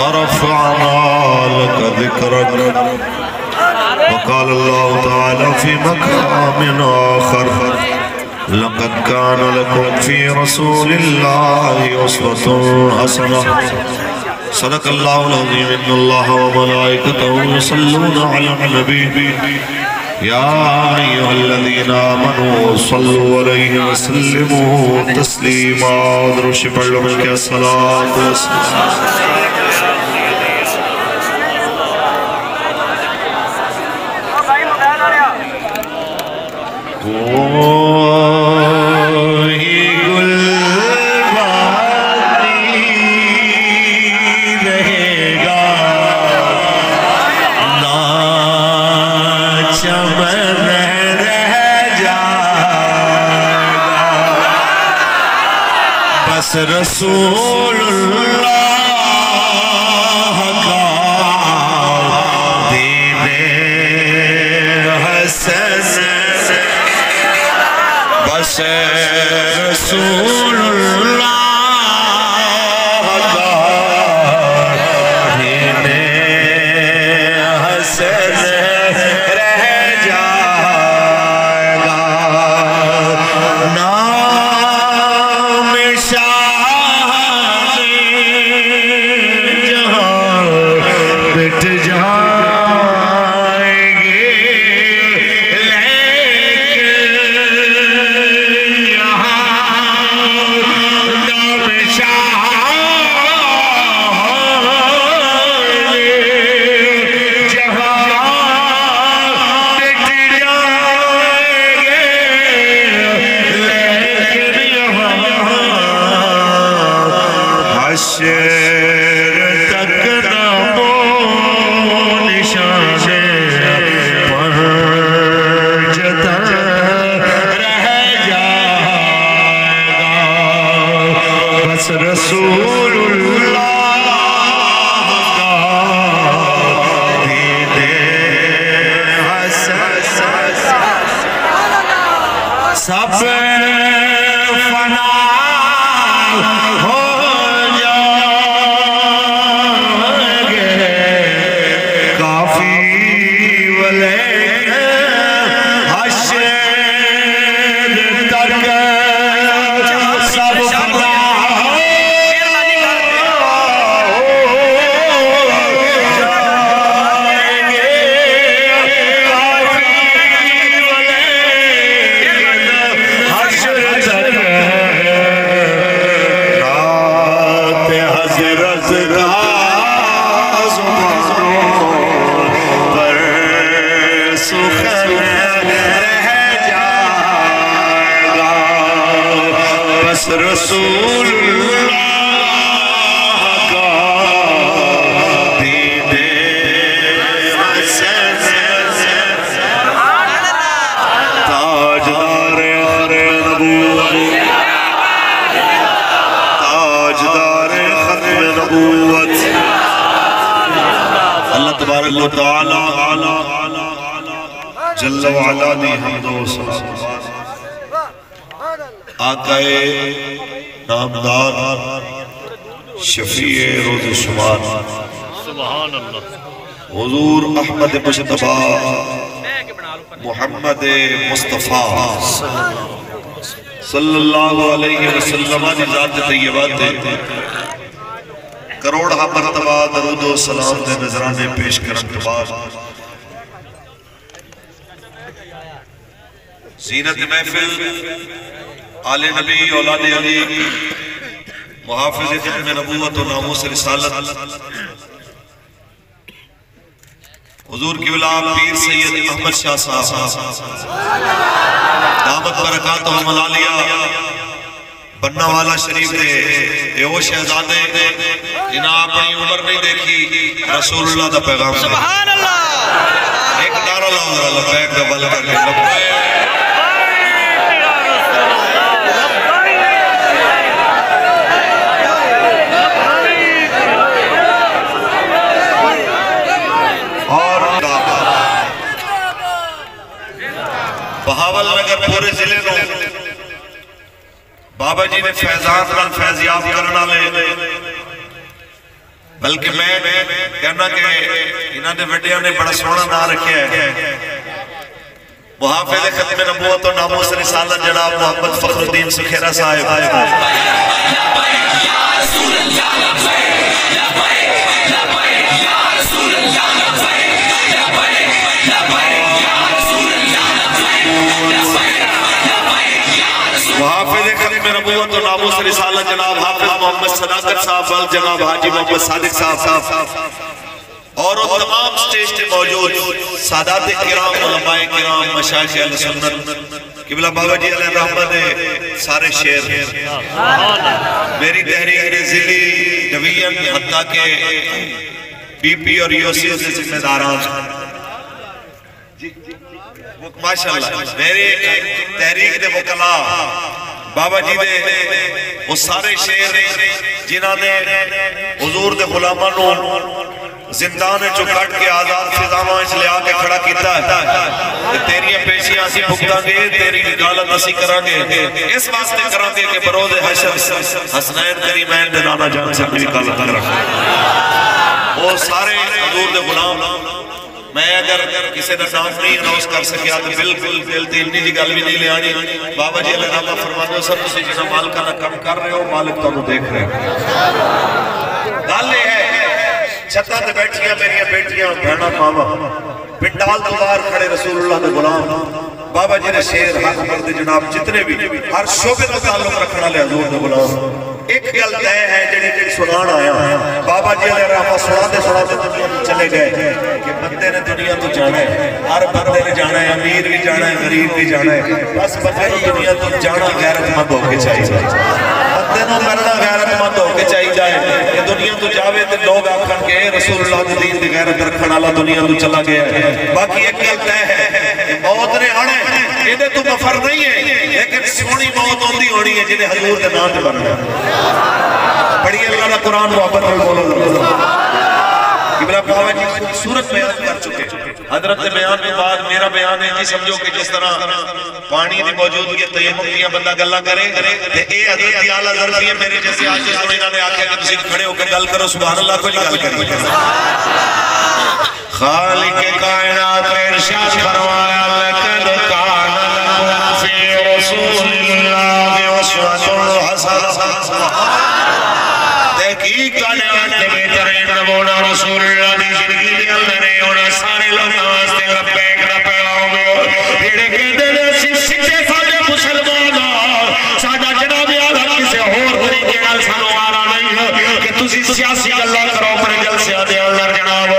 ورفعنا لك ذكرك وقال الله تعالى في مقام آخر لقد كان لكم في رسول الله أسوة حسنة صدق الله العظيم إن الله وملائكته يصلون على النبي يا أيها الذين آمنوا صلوا عليه وسلموا تسليما درش پڑھ لو مل کے الصلاة والسلام رسول اللہ کا دین حسن بس رسول اللہ کا دین حسن رہ جائے گا نام شاہ بٹ جائیں گے لیکن یہاں نام شاہ جہاں بٹ جائیں گے لیکن یہاں حشر تک رسول اللہ کا دین حسن سب فنا ہو جائیں گے کافی ولیکن حشر تک سب فنا رسول اللہ کا دین حسن تاجدار نبوت تاجدار ختم نبوت اللہ تبارک و تعالی جل وعلا دی حمد و ثنا آقائے نامدار شفیع روز شمار سبحان اللہ حضور احمد مجتبہ محمد مصطفیٰ صلی اللہ علیہ وسلم دی ذات طیبات کروڑا مرتبہ درود و سلام دے نظرانے پیش کرن کے بعد زینت محفل آل نبی اولاد علی محافظ ختم نبوت و ناموس رسالت حضور کی اولاد پیر سید احمد شاہ صاحب دامت برکات و ملالیہ بننا والا شریف دے اے وہ شہزادے جنہاں اپنی عمر نہیں دیکھی رسول اللہ دا پیغام دے سبحان اللہ ایک نعرہ لاؤ لبیک دا بل کر کے لبیک بہاول نگر پورے ضلع نو بابا جی نے فیضان نال فیضیاب کرنا لے بلکہ میں کہنا کہ انہوں نے وڈیاں نے بڑا سونا نام رکھا ہے محافظ ختم نبوت و ناموس رسالت جناب محمد فخر الدین سکھیرہ صاحب محافظ ختم نبوت و ناموس رسالت جناب حافظ محمد صداقت صاحب جناب حاجی محمد صادق صاحب اور تمام سٹیج تے موجود سادات کرام علماء کرام مشایخ اہل سنت قبلہ بابا جی علیہ رحمت سارے شیر میری تحریک ریزلی ڈویژن حتیٰ کہ پی پی اور یو سی سے ذمہ داران ماشاءاللہ میری تحریک دے وکلا بابا جی دے وہ سارے شیر جنہاں نے حضور دے غلامانوں زندان جو کٹ کے آزاد فضاواں اس لے آکے کھڑا کیتا ہے تیری پیشیاں اسی بھگتا گے تیری رجالت اسی کران گے اس واسطے کران گے کہ بروز حشر حسنین کریمین دے نانا جان سے اپنی رجالت رکھا وہ سارے حضور دے غلام میں اگر کسی نے نام نہیں اناؤنس کر سکیا تو بالکل دل تیلنی جی گل بھی نہیں لے آنی بابا جی علیہ رحمہ فرماتے ہیں سب تسی جنہاں مالکانہ کم کر رہے ہو مالک تو انہوں دیکھ رہے ہو گل یہ ہے چھتا تے بیٹھیاں میری بیٹیاں بہنا ماما پنڈال دوار کھڑے رسول اللہ دے غلام بابا جی نے شیر حق مرد جناب جتنے بھی ہر شعبے کا تعلق رکھنا لے حضور دے غلام ایک گل طے ہے جڑی سنان آیا بابا جی علیہ رحمہ سناتے دنیا میں چلے گئے کہ بندے نے دنیا تو جانا ہے ہر بندے نے جانا ہے امیر بھی جانا ہے غریب بھی جانا ہے بس بندے نے دنیا تو جانا غیرت مند ہو کے چاہیے بندے نے مرنا غیرت مند ہو کے چاہیے جائے کہ دنیا تو جاوے تے لوگ آکھن کے رسول اللہ دی دین دی غیرت رکھن والا دنیا تو چلا گیا ہے باقی ایک گل طے ہے کہ موت نے آنا ہے یہ تو مفر نہیں ہے لیکن سونی موت ہوندی ہونی ہے جنہیں حضور دے نام تے بننا ہے پڑھی اللہ کا قرآن محبت میں بولو قبلہ بابا جی خوبصورت بیان کر چکے حضرت بیان کے بعد میرا بیان ہے جی سمجھو کہ جس طرح پانی دی موجودگی تیمم کیا بندہ گلہ کرے تے اے حضرت اعلیٰ ظرفی ہے میرے جیسے آج جس انہوں نے آکھا کہ تسی کھڑے ہو کے گل کرو سبحان اللہ کوئی گل کریں خالق کائنات ارشاد فرمایا لقد کان لکم فی رسول اللہ اسوۃ حسنہ تحقیق کرنے والے بہترین نمونہ رسول اللہ دی زندگی دے اندر ہے انہاں سارے لوگاں واسطے لبیک دا پیغام جڑے کہندے نے سچے ساڈے مسلمان ساڈا جناب اعلیٰ کسے ہور طریقے نال سانو آنا نہیں کہ تسی سیاسی گلاں کرو اپنے جلسیاں دے اندر جناب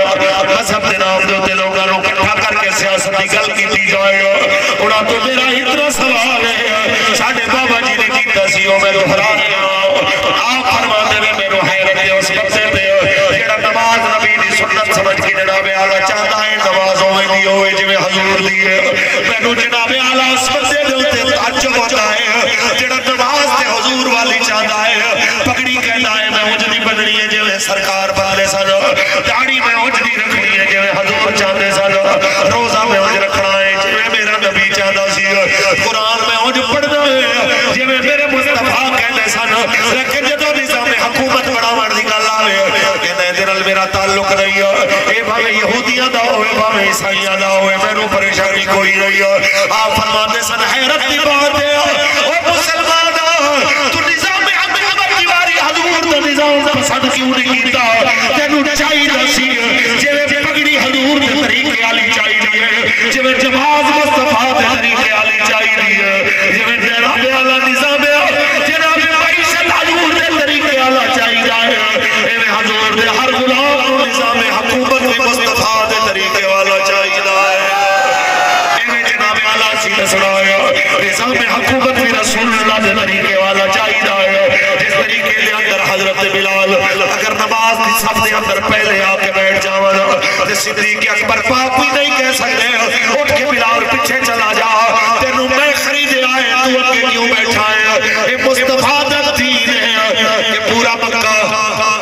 مذہب دے نام دے تے لوگاں نوں اکٹھا کر کے سیاست دی گل کیتی جائے انہاں تو میرا اتنا سوال ہے ساڈے بابا جی نے کیتا سی او میں دہرا رہا آپ فرماتے ہیں میرے حیرت ہے اس وقت سے جڑا نماز نبی دی سنت سمجھ کے جناب اعلیٰ چاہتا ہے نماز ہوئے دی ہوئے جویں حضور دی ہے میں جناب اعلیٰ اس وقت سے دلتے تعجب ہوتا ہے جڑا نماز تے حضور والی چاہتا ہے پگڑی کہتا ہے میں اجلی بدنی ہے جویں سرکار بدلے سن داڑھی میں اجلی رکھنی ہے جویں حضور چاہتے سن روزہ میں اج رکھنا ہے جویں میرا نبی چاہتا سی قرآن میں اج پڑھنا ہے جویں میرے مصطفیٰ کہتے سن لیکن جدو نظام حکومت بڑا مرضی گل آوے کہتے ہیں دل میرا تعلق نہیں ہے اے بھاوے یہودیاں دا ہوئے بھاوے عیسائیاں دا ہوئے میرے پریشانی کوئی نہیں ہے آپ فرماتے سن حیرت دی بات ہے او مسلمان تو نظام حکومت دیواری حضور دا نظام پسند کیوں نہیں کیتا تینوں چاہیے سی جویں پگڑی حضور دے طریقے والی چاہیے جویں جواز مصطفیٰ دے طریقے والی چاہیے جویں جناب اعلیٰ نظام جناب معیشت حضور دے طریقے والا چاہیے ایویں حضور دے ہر غلام کو نظام حکومت بھی مصطفیٰ دے طریقے والا چاہیے ایویں جناب اعلیٰ سی سنایا نظام حکومت بھی رسول اللہ دے طریقے والا چاہیے جس طریقے دے اندر حضرت بلال اگر نماز دی صف دے اندر پہلے آ کے بیٹھ جاون تے صدیق اکبر پاک بھی نہیں کہہ سکتے اٹھ کے بلال پیچھے چلا جا تینوں میں خریدے آئے تو اگے کیوں بیٹھا ہے اے مصطفیٰ دا دین ہے کہ پورا مکہ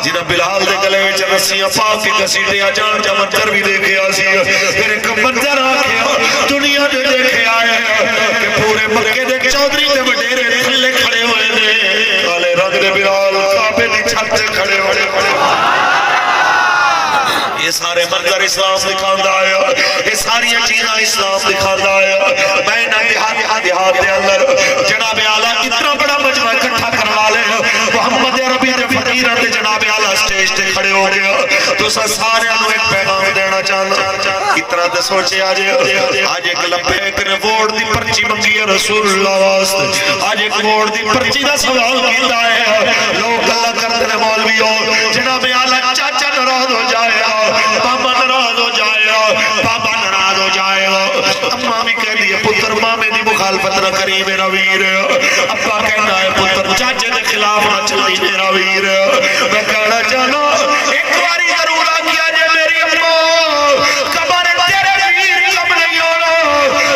جنہاں بلال دے گلے وچ رسیاں پا کے گھسیٹیاں جان جا منظر بھی دیکھے آسی پھر ایک منظر آکھے دنیا دے دیکھے آئے کہ پورے مکے دے چودھری دے وڈیرے تھلے کھڑے ہوئے دے کالے رنگ دے بلال کعبے دی چھت تے کھڑے ہوئے سارے منظر اسلام دکھاندہ آیا، یہ ساری چیزاں اسلام دکھاندہ آیا۔ میں نہ دیہات دے اندر جناب اعلیٰ اتنا بڑا مجمع اکٹھا کروا لے، محمد عربی دے فقیران دے جناب اعلیٰ سٹیج تے کھڑے ہو گیا، تو سارے انہوں ایک پیغام دینا چاہتا، اتنا تے سوچے آج ایک لبیک نے ووٹ دی پرچی منگی ہے رسول اللہ واسطے، آج ایک ووٹ دی پرچی دا سوال کیتا ہے، لوگ اللہ کرتے ہیں مولوی ہو، جناب اعلیٰ چاچا ناراض ہو جائے گا، بابا ناراض ہو جائے گا، بابا ناراض ہو جائے گا، اماں بھی کہہ دیا پتر مامے دی مخالفت نہ کری میرا ویر، ابا کہنا ہے پتر چاچے دے خلاف نہ چلی میرا ویر، میں کہنا چاہنا ایک باری ضرور آ کیا جے میری اماں، قبر تیرے ویر کب نہیں ہونا،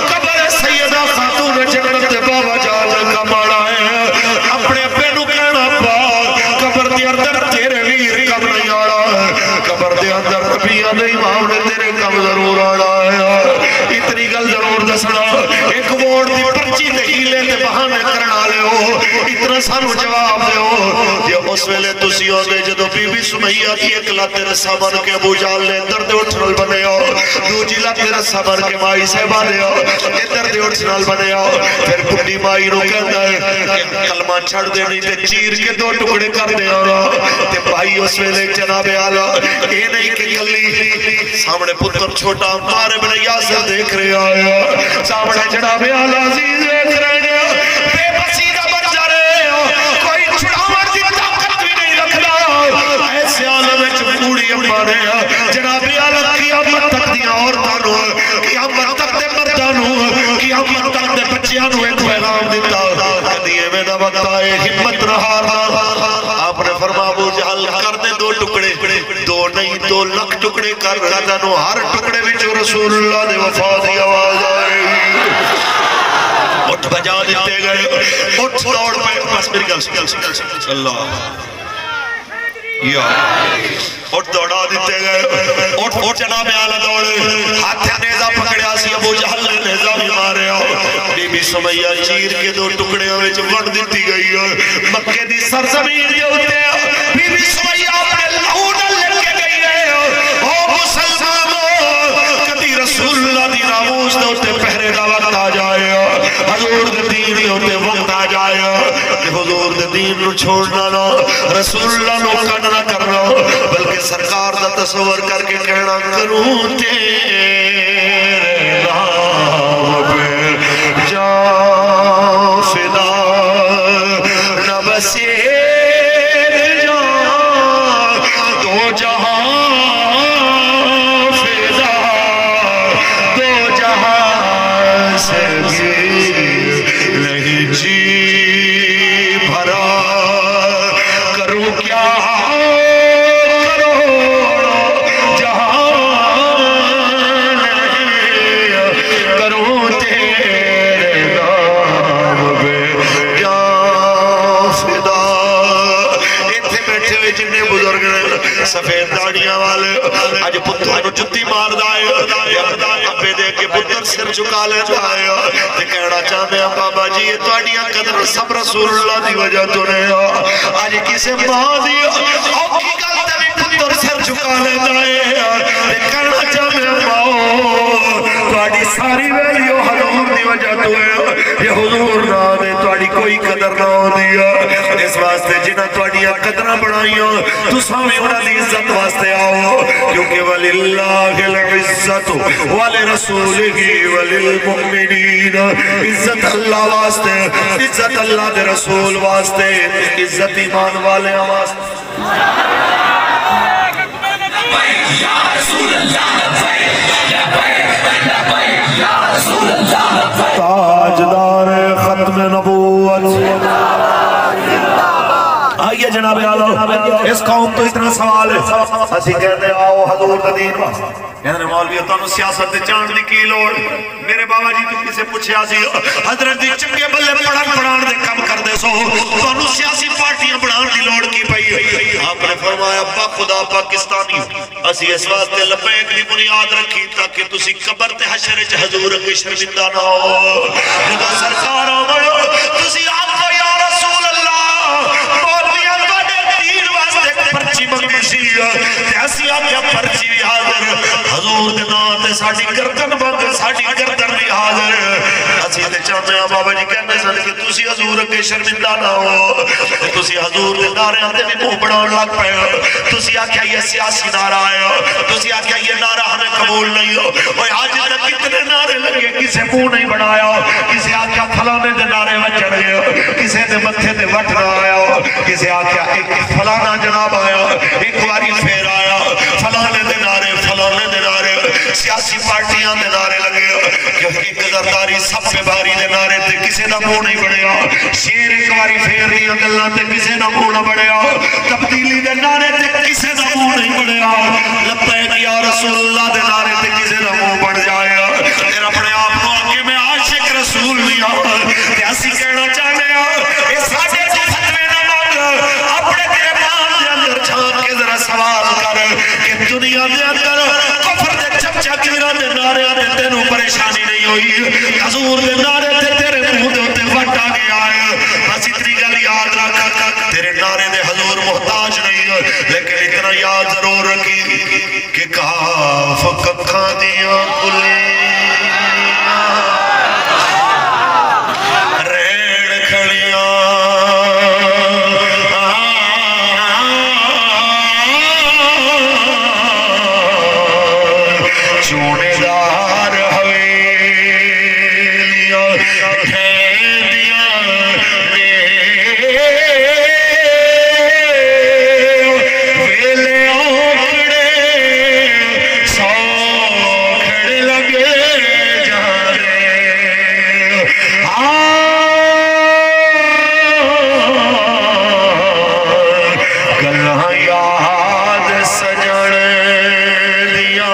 قبر سیدہ خاتون جنت بابا جان کا ماڑا ہے، اپنے پینو کہنا پا قبر دے اندر تیرے ویر کب نہیں آنا، قبر دے اندر نبیہ دے امام نے تیرے کب ضرور آنا ہے، اتنی گل ضرور دسنا، ایک ووٹ دی پرچی تے ہیلے تے بہانے کرنا لے ہو، اتنا سانو جواب دے ہو، یہ اس ویلے تسی ہو دے جدو بی بی سمیہ کی ایک لاتے رسا بن کے ابو جال نے درد اٹھنال بنے ہو، دوجی لاتے رسا بن کے مائی سے بانے ہو، یہ درد اٹھنال بنے ہو، پھر بڑی مائی نو کہتا ہے کلمہ چھڑ دے نہیں تے چیر کے دو ٹکڑے کر دے آنا، تے بھائی اس ویلے جناب اعلیٰ اے نہیں کہ کلی سامنے پتر چھوٹا مارے بن یاسر دیکھ رہے آیا، سامنے جناب اعلیٰ عزیز دیکھ رہے ہیں، بے بسیدہ بن جا رہے ہیں، کوئی چھڑاور دی طاقت بھی نہیں رکھنا، ایسے عالم میں چپوڑی امانے ہیں، جناب اعلیٰ قیامت تک دیا عورتانو، قیامت تک دے مردانو، قیامت تک دے بچیانو ایک پیغام دیتا، قدیے میں نہ بتائے ہمت نہ ہارنا، آپ نے فرما ابو جہل کر دے دو ٹکڑے، دو نہیں 2 لاکھ ٹکڑے کر دانو، ہر ٹکڑے بھی جو رسول اللہ نے وفا دی آواز آئے، اٹھ بجا دیتے گئے، اٹھ دوڑ پہ، بس میری گل اللہ یا اٹھ دوڑا دیتے گئے، اٹھ جناب اعلیٰ دوڑے، ہاتھ نیزہ پکڑیا سی ابو جہل نے نیزہ بھی مارے ہو، بی بی سمیہ چیر کے 2 ٹکڑے ہوئے جو وڑ دیتی گئی ہے، مکہ دی سرزمین جو ہوتے ہیں، بی بی سمیہ اپنے لہونہ لڑ کے گئی ہے، او مسلمانوں کدی رسول اللہ دی ناموس دے ہوتے پہرے دا وقت آ جائے، حضور دے دین ہوتے وقت آ جائے، حضور دے دین نو چھوڑنا نہ، رسول اللہ نو کھڑنا کرنا، بلکہ سرکار دا تصور کر کے کہنا کروں تیرے نام پہ جان فدا، نہ بسے جان دو جہاں فدا، دو جہاں سے بھی نہیں جی بھرا، کروں کیا سفید داڑیاں والے آج پتر نو جتی مار دائے، ابے دے کے پتر سر چکا لے جائے، تے کہنا چاہتے ہیں بابا جی یہ تو آڑیاں قدر سب رسول اللہ دی وجہ تو نہیں ہو، آج کسے ماں دی اوکی گلتے بھی پتر سر چکا لے جائے، تے کہنا چاہتے ہیں ماں تو آڑی ساری ویلیو حضور دی وجہ تو ہے، یہ حضور نہ دے تو آڑی کوئی قدر نہ ہو دیا، اس واسطے جنہ تو آڑیاں قدرہ بڑھائیوں تو سامنے انہاں دی عزت واسطے آؤ، کیونکہ وَلِلَّهِ الْعِزَّةُ وَلِرَسُولِهِ وَلِلْمُؤْمِنِينَ، عزت اللہ واسطے، عزت اللہ دے رسول واسطے، عزت ایمان والے واسطے، یا رسول اللہ تاجدار ختم نبوت، آئیے جناب اعلیٰ اس قوم تو اتنا سوال ہے، اسی کہتے آؤ حضور کا دین واسطے، کہتے ہیں مولوی تانوں سیاست جان دی کی لوڑ، میرے بابا جی تو کسے پوچھے آسی حضرت دی چنگے بلے پڑھان دے کم کر دے سو، تانوں سیاسی پارٹیاں بڑھان دی لوڑ کی پئی، آپ نے فرمایا پا خدا پاکستانی اسی اس واسطے لبیک دی بنیاد رکھی تاکہ تسی قبر تے حشر چ حضور کے شرمندہ نہ ہو، جدو سرکار آمڑو تسی آپ کو یا رسول اللہ مولویاں بڑے دین واسطے پرچی مسیح تے اسی آکھیا پرچی بھی حاضر حضور دے نام تے ساڈی گردن بنگ ساڈی گردن بھی حاضر اسی تے چاہتے ہیں بابا جی کہنے سن کہ تسی حضور اگے شرمندہ نہ ہو تسی حضور دے نعرے تے بھی منہ بناؤن لگ پے تسی آکھیا یہ سیاسی نعرہ ہے تسی آکھیا یہ نعرہ ہمیں قبول نہیں ہو اور آج تک کتنے نعرے لگے کسے منہ نہیں بنایا کسے آکھیا فلانے دے نعرے وچڑ گئے کسے دے متھے تے وٹ نہ آیا کسے آکھیا ایک فلانا جناب آیا ایک واری پھر آیا فلانے دے نعرے سیاسی پارٹیاں دے نعرے لگے کیونکہ ایک زرداری سب پہ باری دے نعرے تے کسے دا منہ نہیں بڑھیا شیر ایک واری پھیر دیا گلاں تے کسے دا منہ نہ بڑھیا تبدیلی دے نعرے تے کسے دا منہ نہیں بڑھیا لبیک یا رسول اللہ دے نعرے تے کسے دا منہ بڑھ جائے پھر اپنے آپ کو آگے میں عاشق رسول نہیں آؤں تے اسی کہنا چاہنے آؤں اے ساڑھے جو فتوے نہ مانگ اپنے تیرے مان دے اندر چھان کے ذرا سوال کر کہ دنیا دے اندر کفر دے چپچا کیرہ دے نعرے آنے تینوں پریشانی نہیں ہوئی حضور دے نعرے تے تیرے منہ دے ہوتے وٹ آگے آئے بس اتنی گل یاد رکھ تیرے نعرے دے حضور محتاج نہیں لیکن اتنا یاد ضرور رکھی کہ کاف ککھا دیا کلی ریڑ کھڑیاں چونے دار حویلیاں ٹھیلیاں ویلے آکڑے سو کھڑے لگے جانے گلہاں یاد سجن دیا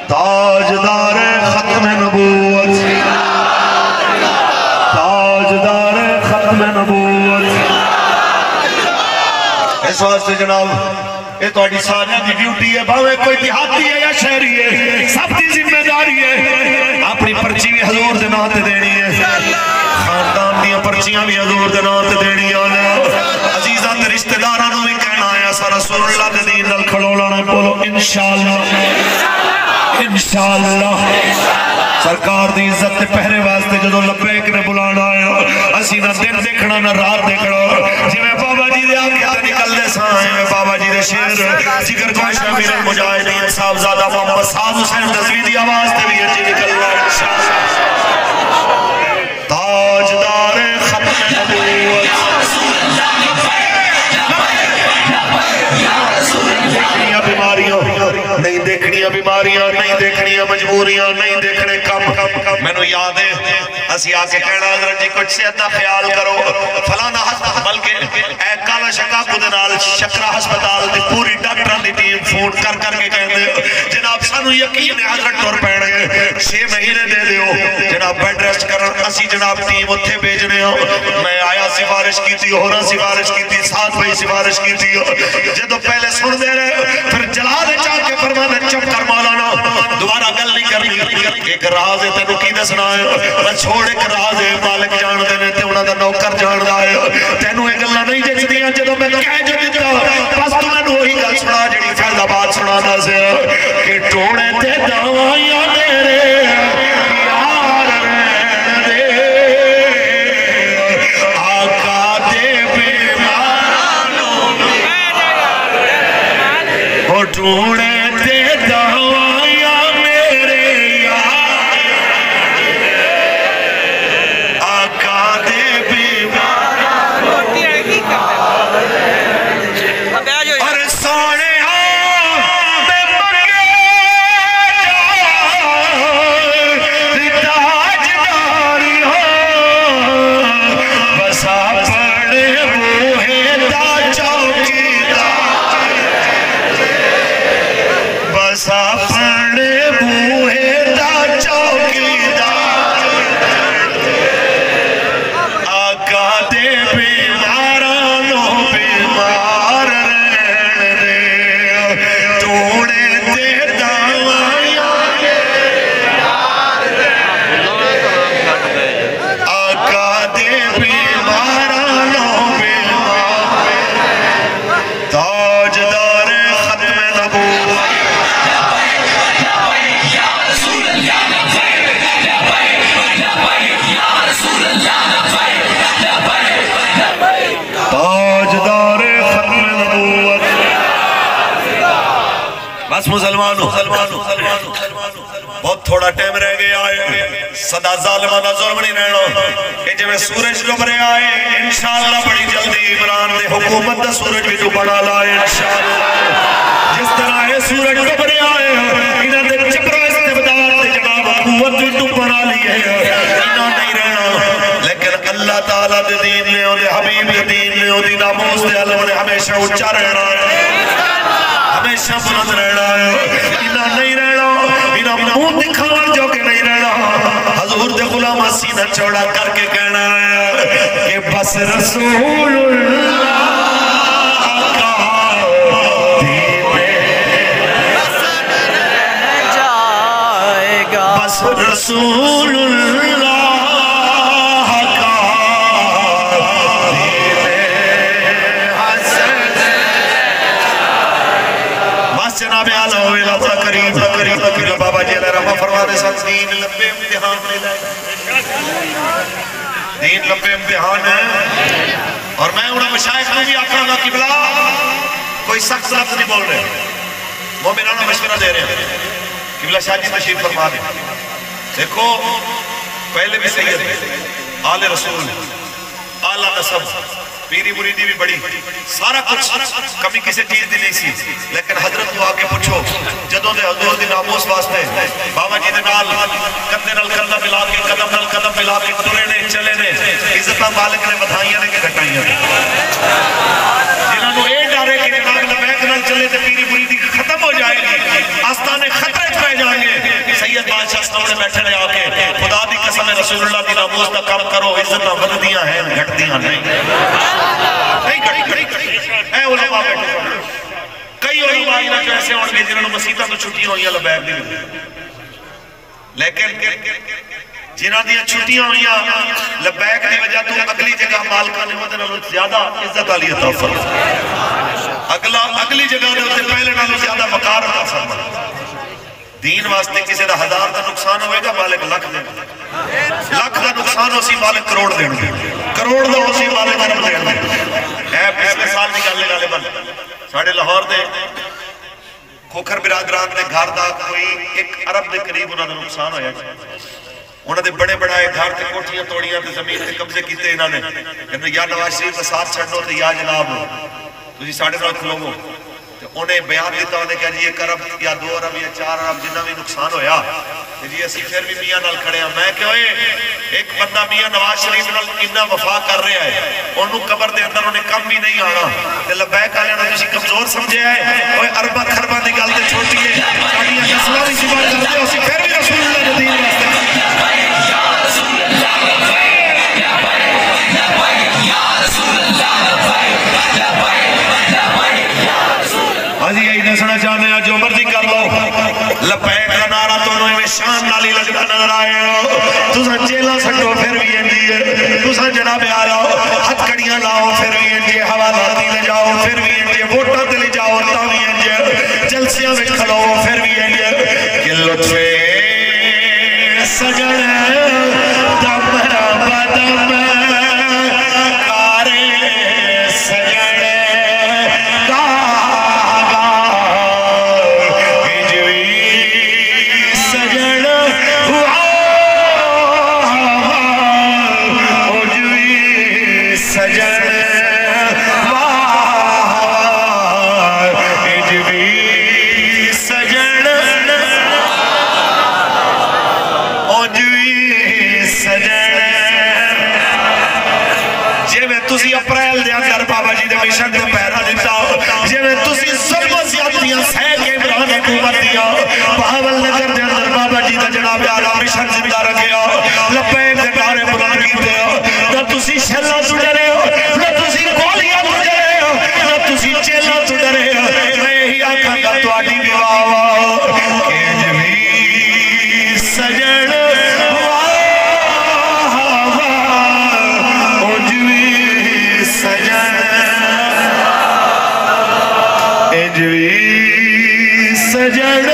تاجدار ختم نبوت تاجدار ختم نبوت اس واسطے جناب یہ تو اڈی ساریاں دی ڈیوٹی ہے باوے کوئی دیہاتی ہے یا شہری ہے سب دی ذمہ داری ہے اپنی پرچی بھی حضور دے نام تے دینی ہے خاندان دیاں پرچیاں بھی حضور دے نام تے دینی ہے عزیزاں تے رشتہ داراں نوں بھی کہنا ہے سا رسول اللہ دے دین نال کھڑولا نہ بولو انشاءاللہ انشاءاللہ سرکار دی عزت تے پہرے واسطے جدو لبیک نے بلانا آیا اسی نہ دن دیکھنا نہ رات دیکھنا جی میں بابا جی دے آگے تے نکل دے سائیں میں بابا جی دے شیر جگر گوشت امیر المجاہدین صاحب زادہ محمد صاحب حسین رضوی دی آواز تے بھی اچھی نکل رہا تاجدار ختم نبوت نہیں دیکھنیاں بیماریاں نہیں دیکھنیاں مجبوریاں نہیں دیکھنے کم میں نو یاد ہے اسی آکے کہنا حضرت جی کچھ صحت دا خیال کرو فلانا ہسپتال بلکہ اے کالا شکا کو دنال شکرہ ہسپتال دی پوری ڈاکٹران دی ٹیم فون کر کے کہنے جناب سانو یقین ہے حضرت ٹور پہنے گئے 6 مہینے دے دیو جناب بیڈ ریسٹ کرن اسی جناب ٹیم اتھے بھیجنے ہو میں آیا سفارش کی تھی ہونا سفارش کی تھی ساتھ بھائی سفارش کی تھی جدو پہلے سن دے رہے پھر جلا دے چاہ کے فرمانے چپ کر مولانا دوبارہ گل نہیں کرنی ایک راز ہے تینو کی دسنا ہے میں چھوڑ ایک راز ہے مالک جان دینے تے انہاں دا نوکر جان دا ہے تینو ایک گلہ نہیں جس دیاں جدو میں کہہ جو دیتا بس تو میں وہی گل سنا جڑی فیض آباد سنا دا سے کہ ٹوڑے تے دوائیاں میرے یار رہن دے آقا دے بیمارانوں وہ ٹوڑے تے دوائیاں میرے یار آقا دے بیمارانوں اور سونے ہاں میں مر گیا بس مسلمانوں بہت تھوڑا ٹائم رہ گیا ہے صدا ظالمانہ ظلم نہیں رہنا کہ جب سورج ڈوب رہا ہے انشاءاللہ بڑی جلدی عمران دے حکومت دا سورج بھی تو بڑا لائے انشاءاللہ جس طرح ہے سورج ڈوب رہا ہے انہاں دے چپرا استبداد دے جناب حکومت بھی تو بڑا لی ہے انہاں نہیں رہنا لیکن اللہ تعالیٰ دے دین نے اور حبیب دے دین نے اور دین ناموس دے علم نے ہمیشہ اچھا رہنا ہے ہمیشہ بلند رہنا ہے انہاں نہیں رہنا انہاں منہ دکھاون جو کہ نہیں رہنا حضور دے غلام سینہ چوڑا کر کے کہنا ہے کہ بس رسول اللہ کا دین جائے گا بس رسول اللہ جناب اعلیٰ ہوئے بڑا قریب بابا جی اللہ رحمہ فرما دے ساتھ دین لمبے امتحان لے لائے دین لمبے امتحان ہے اور میں انہوں مشایخ کو بھی آکھا گا قبلہ کوئی سخت لفظ نہیں بول رہے مومنانہ مشورہ دے رہے ہیں قبلہ شاہ جی تشریف فرما دے دیکھو پہلے بھی سید آل رسول آلہ نصب پیری مریدی بھی بڑی سارا کچھ کمی کسی چیز دی نہیں سی لیکن حضرت تو آگے پوچھو جدوں دے حضور دی ناموس واسطے بابا جی دے نال کندے نال کندہ ملا کے قدم نال قدم ملا کے ٹرے نے چلے نے عزتہ مالک نے بدھائیاں نے کہ گھٹائیاں نے جنہاں کو اے ڈارے کہ جناب لبیک نال چلے تے پیری مریدی ختم ہو جائے گی آستانے خطرے پہ جائیں گے سید بادشاہ سامنے بیٹھے رہے آکے خدا دی قسم رسول اللہ دی ناموس دا کام کرو عزتہ ودھدیاں ہیں گھٹدیاں نہیں اے علماء بیٹھے کئی علماء ہی نہ جو ایسے ہوں گے جنہوں نے مسیطہ تو چھٹیاں ہوئی ہیں لبیک دی لیکن جنہوں نے چھٹیاں ہوئی ہیں لبیک دی وجہ تو اگلی جگہ مالکہ نے مدن اللہ زیادہ عزت علی عطا فرما اگلی جگہ نے اسے پہلے نالوں زیادہ مقار عطا فرما دین واسطے کسی دا 1000 دا نقصان ہوئے گا مالک لکھ دیں لکھ دا نقصان اسی مالک کروڑ دیں کروڑ دا اسی مالک ارب دیں اے پچھلے سال دی گالے گالے بن ساڑھے لاہور دے کھوکھر برادران دے گھر دا کوئی 1 ارب دے قریب انہوں نے نقصان ہویا انہوں نے بڑے بڑے گھر تے کوٹھیاں توڑیاں تے زمین تے قبضے کیتے انہوں نے کہ یا نواز شریف کا ساتھ چھڑنو تے یا جناب تجھے 9.5 لوگوں انہیں بیان دیتا انہیں کہ جی 1 ارب یا 2 ارب یا 4 ارب جنہ بھی نقصان ہویا جی اسی پھر بھی میاں نال کھڑے ہیں میں کہ ایک بندہ میاں نواز شریف نال اتنا وفا کر رہا ہے انہوں قبر دے اندر انہیں کم بھی نہیں آنا کہ لبیک آلے نے کسی کمزور سمجھے ہے وہ اربہ کھربہ نکالتے چھوٹی ہے ساڑیاں نسلہ سی بات کرتے اسی پھر بھی رسول اللہ نے دین دسنا چاہتے ہیں جو مرضی کر لو لبیک کا نعرہ تو انہوں میں شان نالی لگتا نظر آئے تُسا جیلہ سٹو پھر بھی انجی ہے تُسا جناب آلاؤ ہتھ کڑیاں لاؤ پھر بھی انجی ہے حوالاتی لے جاؤ پھر بھی انجی ہے ووٹا تے لے جاؤ تا بھی انجی ہے جلسیاں میں کھلو پھر بھی انجی ہے کہ لطفے سجن دم بدم کارے سجن اپریل دے اندر بابا جی دے مشن دے پہرا دیتا جی میں تسی ظلم و زیادتیاں سہ کے عمران حکومت دیا بہاول نگر دے اندر بابا جی دا جناب اعلیٰ مشن زندہ رکھیا لبیک دے نعرے بلند کیتے ہو نہ تسی شلہ تو ڈرے ہو نہ تسی گولیاں تو ڈرے ہو نہ تسی چیلہ تو ڈرے ہو میں یہی آکھاں گا تو آٹی بھی واہ کہ جبی سجن سجن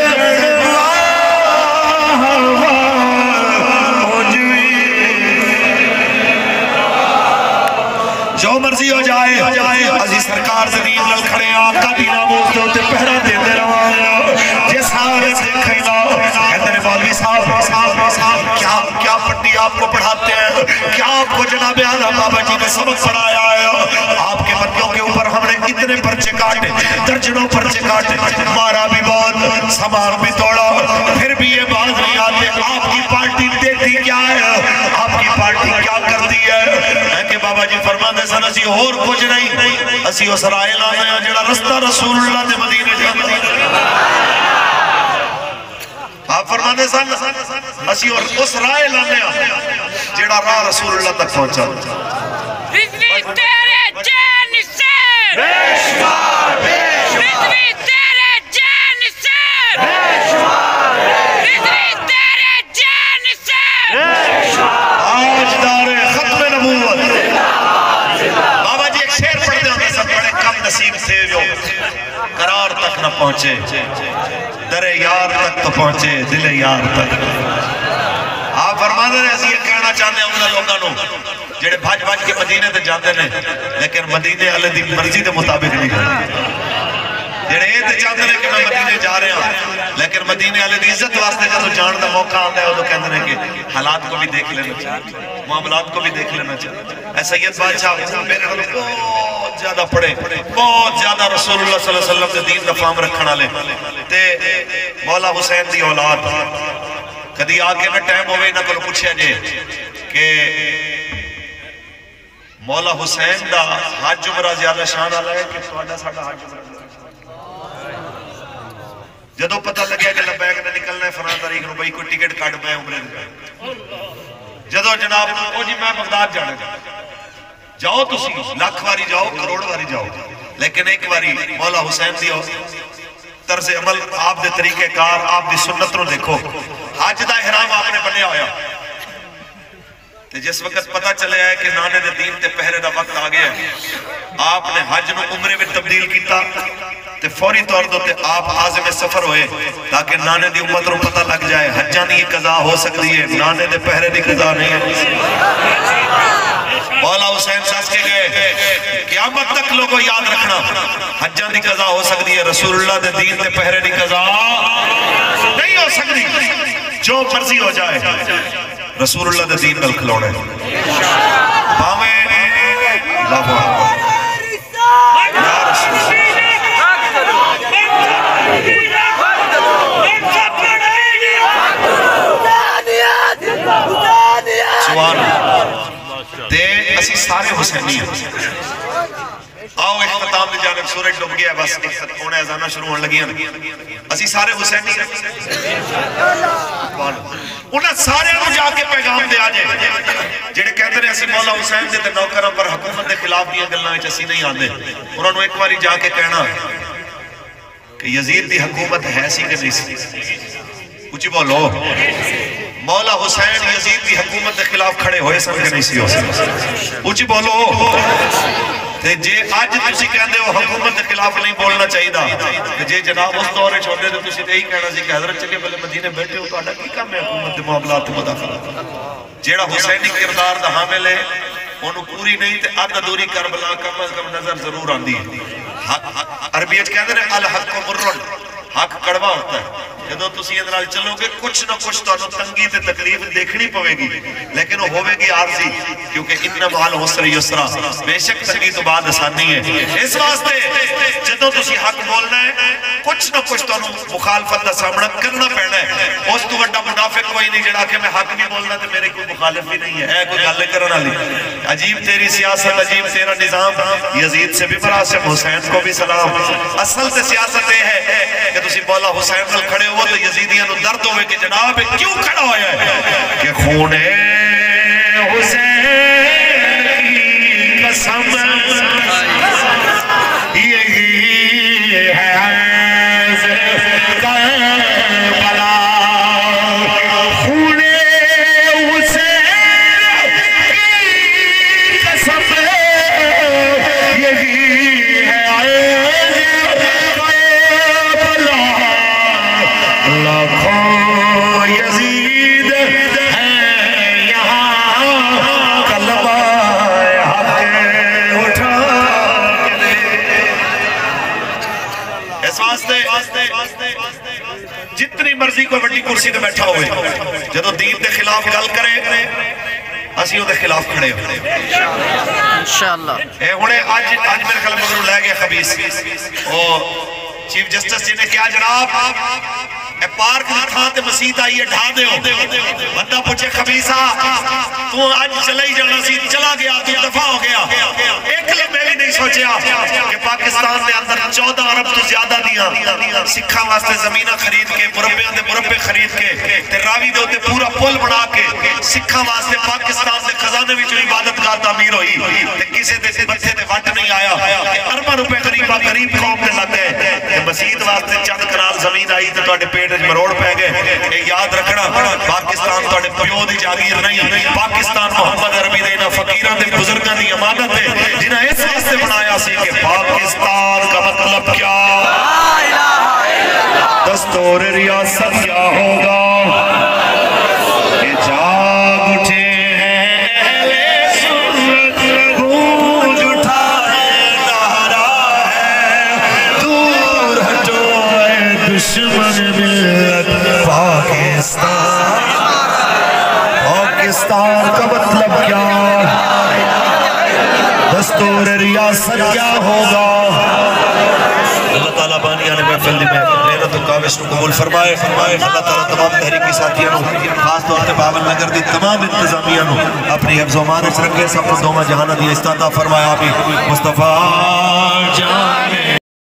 جو مرضی ہو جائے عزیز سرکار زمین لل کھڑے آقا دی ناموز دے پہرا دیتے رہا آپ کو پڑھاتے ہیں؟ کیا آپ کو جناب اعلیٰ بابا جی نے سبق پڑھایا ہے؟ آپ کے بندوں کے اوپر ہم نے اتنے پرچے کاٹے، درجنوں پرچے کاٹے، مارا بھی بہت، سامان بھی توڑا، پھر بھی یہ باز نہیں آتے۔ آپ کی پارٹی دیتی کیا ہے؟ آپ کی پارٹی کیا کرتی ہے؟ کہ بابا جی فرماتے سن اسی اور کچھ نہیں، اسی اس رائے لانے ہیں جڑا رستہ رسول اللہ دے مدینے جاتا ہے۔ آپ فرماتے سن اسی اور اس رائے لانے ہیں جڑا راہ رسول اللہ تک پہنچا۔ رضوی تیرے جان سے، رضوی تیرے جان سے، رضوی تیرے جان سے، آج دار ختم نبوت۔ بابا جی ایک شعر پڑھتے ہیں سب بڑے کم نصیب تھے جو قرار تک نہ پہنچے، در یار تک تو پہنچے، دل یار تک۔ آپ فرماتے ہیں ایسی یہ کہنا چاہتے ہیں انہوں لوگوں جڑے بھاج بھاج کے مدینے تے جاتے ہیں لیکن مدینے والے دی مرضی دے مطابق نہیں کرتے، جڑے یہ تے چاہتے ہیں کہ میں مدینے جا رہے ہوں لیکن مدینے والے دی عزت واسطے جب جان دا موقع آتا ہے وہ کہتے ہیں کہ حالات کو بھی دیکھ لینا چاہیے، معاملات کو بھی دیکھ لینا چاہیے۔ اے سید بادشاہ میرے بہت زیادہ پڑھے، بہت زیادہ رسول اللہ صلی اللہ علیہ وسلم کے دین دا فام رکھنا لے تے مولا حسین دی اولاد کدی آگے نہ ٹائم ہوئے نہ کل پوچھے جے کہ مولا حسین دا حج عمرہ زیادہ شان والا ہے کہ تہاڈا ساڈا حج عمرہ؟ جدو پتہ لگیا کہ لبیک نے نکلنا ہے فلاں تاریخ نو بھائی کوئی ٹکٹ کٹ میں عمرے دے، جدو جناب او جی میں بغداد جانا، جاؤ تسی لاکھ واری جاؤ، کروڑ واری جاؤ، لیکن ایک واری مولا حسین دی طرز عمل، آپ دے طریقہ کار، آپ دی سنت رو دیکھو۔ حج دا احرام آپ نے بنیا ہویا تے جس وقت پتہ چلے ہے کہ نانے دے دین تے پہرے دا وقت آ گیا ہے، آپ نے حج نو عمرے میں تبدیل کیتا تے فوری طور تے آپ عازم سفر ہوئے تاکہ نانے دی امت رو پتہ لگ جائے حجاں دی قضا ہو سکتی ہے، نانے دے پہرے دی قضا نہیں ہے۔ مولا حسین ساس کے گئے قیامت تک لوگوں یاد رکھنا حجاں دی قضا ہو سکتی ہے، رسول اللہ دے دین تے پہرے دی قضا نہیں ہو سکتی۔ جو مرضی ہو جائے رسول اللہ دے دین نال کھلونا ہے۔ باویں اللہ اکبر یا رسول سبحان اللہ تے اسی سارے حسینی ہیں۔ آؤ اختتام دی جانب، سورج ڈوب گیا بس ہونے اذانہ شروع ہونے لگی ہیں، اسی سارے حسینی ہیں۔ انہاں سارے کو جا کے پیغام دے آجے جڑے کہتے ہیں اسی مولا حسین دے تے نوکراں پر حکومت دے خلاف دیاں گلاں وچ اسی نہیں آندے، انہاں نوں ایک باری جا کے کہنا کہ یزید دی حکومت ہے سی کہ نہیں سی؟ کچھ بولو، مولا حسین یزید دی حکومت کے خلاف کھڑے ہوئے سن کہ نہیں سی ہو سکتے؟ کچھ بولو تے جے آج تسی کہندے ہو حکومت کے خلاف نہیں بولنا چاہیے دا تے جے جناب اس دورے چھوڑے تو تسی یہی کہنا سی کہ حضرت چلے بلے مدینے بیٹھے ہو تہاڈا کی کام ہے حکومت دے معاملات مداخلت؟ جیڑا حسینی کردار دا حامل ہے انہوں پوری نہیں تے آدھا دوری کربلا کم از کم نظر ضرور آندی ہے۔ عربی اچھ کہتے ہیں الحق مرن، حق کڑوا ہوتا ہے، جدو تسی اندرال چلو گے کچھ نہ کچھ تو تنگی تے تکلیف دیکھنی پوے گی لیکن وہ ہوئے گی عارضی، کیونکہ اتنا محال حسر یسرا، بے شک تنگی تو بعد آسانی ہے۔ اس واسطے جدو تسی حق بولنا ہے کچھ نہ کچھ تو مخالفت دا سامنا کرنا پڑنا ہے۔ اس تو وڈا منافق کوئی نہیں جڑا کہ میں حق نہیں بولنا تے میرے کوئی مخالف بھی نہیں ہے، کوئی گالے کرنا لی۔ عجیب تیری سیاست، عجیب تیرا نظام، یزید سے بھی براسم، حسین کو بھی سلام۔ اصل تے سیاست یہ ہے کہ تسی مولا حسین نال کھڑے ہو تو یزیدیاں نو درد ہوئے کہ جناب کیوں کھڑا ہویا ہے کہ خون حسین کی قسم یہی ہے کربلا، خون حسین کی قسم یہی ہے لاکھوں یزید ہے یہاں کلم مرضی کوئی بڑی کرسی تے بیٹھا ہوئے جدو دین دے خلاف گل کرے اسی وہ دے خلاف کھڑے ہوئے انشاءاللہ اے ہونے آج میرے خیال مگر لے گئے خبیث چیف جسٹس جی نے کیا جناب اے پارک تھا تے مسجد آئی ہے ڈھا دے ہو بندہ پوچھے خبیثہ تو آج چلا ہی جانا سی چلا گیا تو دفع ہو گیا ایک لمحے بھی نہیں سوچیا کہ پاکستان نے اندر 14 ارب تو زیادہ دیا سکھا واسطے زمینہ خرید کے مربیاں دے مربے خرید کے تے راوی دے ہوتے پورا پل بنا کے سکھا واسطے پاکستان دے خزانے بھی جو عبادتگاہ تعمیر ہوئی تے کسے دے بچے دے وٹ نہیں آیا کہ ارباں روپے غریب قوم دے لگ گئے مسجد واسطے چند کنال زمین آئی تے تواڈے پیٹ وچ مروڑ پے گئے اے یاد رکھنا پاکستان تواڈے پیو دی جاگیر نہیں پاکستان محمد عربی دے انہاں فقیراں دے بزرگاں دی امانت ہے جنہاں اس واسطے بنایا سی کہ پاکستان کا مطلب کیا دستور ریاست کیا ہوگا کہ جاگ اٹھے ہیں اہل سنت گونج اٹھائے نعرہ ہے دور ہٹو اے دشمن ملت پاکستان کا مطلب کیا دستور ریاست کیا ہوگا اللہ تعالیٰ بانیان محفل میں محنت و کاوش کو قبول فرمائے اللہ تعالیٰ تمام تحریکی ساتھیاں خاص طور پہ باول نگر دی تمام انتظامیاں اپنی حفظ و امان رکھے سب کو دوما جہانہ دی استعطا فرمایا بھی مصطفیٰ جان